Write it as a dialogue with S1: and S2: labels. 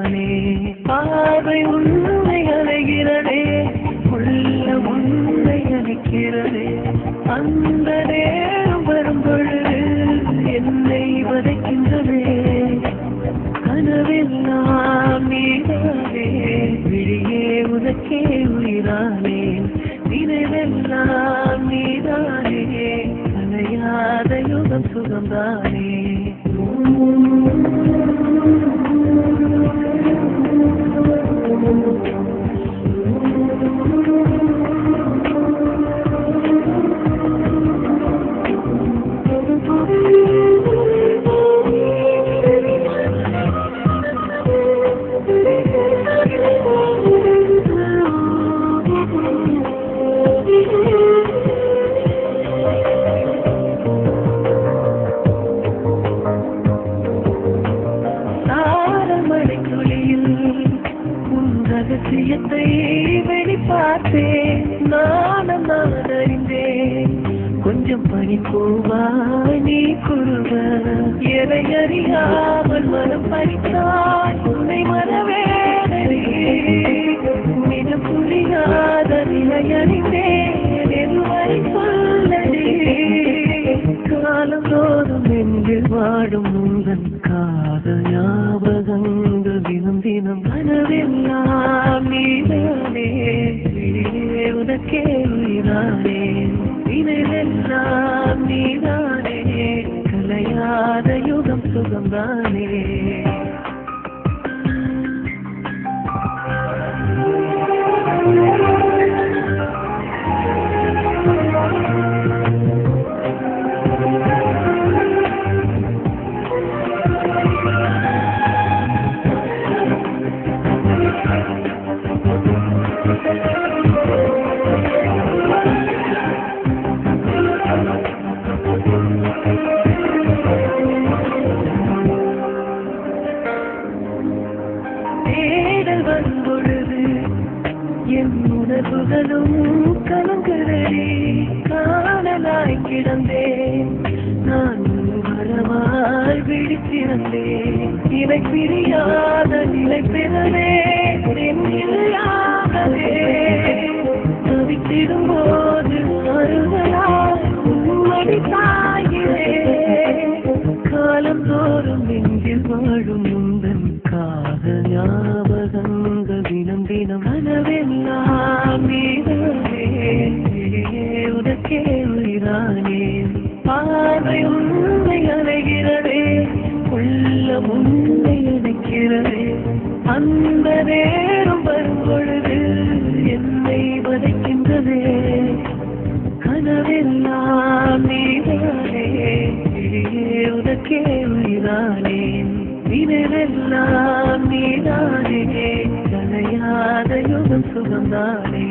S1: சுகம்தானே பார்வை உன்னை அலைகிறதே உள்ள உன்னை அழைக்கிறதே அந்த நேரம் வரும் பொழுது என்னை வதைக்கின்றதே கனவெல்லாம் நீதானே விழியே உனக்கே உயிரானே நினைவெல்லாம் நீதானே கலையாத யுகம் சுகம்தானே ரகசியத்தை வெளிப்பார்த்தேன் நானும் நான் அறிந்தேன் கொஞ்சம் பனிப்பூவாய் நீ குருவ எதை அறியாமல் மனம் பறித்தாய் உன்னை மறவேனே மிக புரியாத நிலை அறிந்தேன் எதுவரை சொல்லடி காலம் தோறும் நெஞ்சில் வாடும் உங்கள் காதல் ஞாபகங்கள் தினம் தினம் மனதெல்லாம் நீதானே விழியே உனக்கே உயிரானே நினைவெல்லாம் நீதானே கலையாத யுகம் சுகம்தானே தேடல் வரும்பொழுது என் உணர்வுகளும் கலங்குகிறே காணலாய் கிடந்தேன் நான் வரவாய் விழித்திருந்தேன் இதை பிரியாத நிலை பெறவே இல்லாதவே தவித்திடும் போது அருகலாய் உண்மை தாயிலே காலம் தோறும் நெஞ்சில் வாழும் முந்தன் காதல் ஞாபகங்கள் தினம் தினம் கனவெல்லாம் நீதானே உனக்கே உயிரானே பார்வை உன்னை அலைகிறதே உள்ள உன்னை அழைக்கிறதே அந்த நேரம் வரும் பொழுது என்னை வதைக்கின்றதே கனவெல்லாம் நீதானே உனக்கே உயிரானே நினைவெல்லாம் நீதானே கலையாத யுகம் சுகம்தானே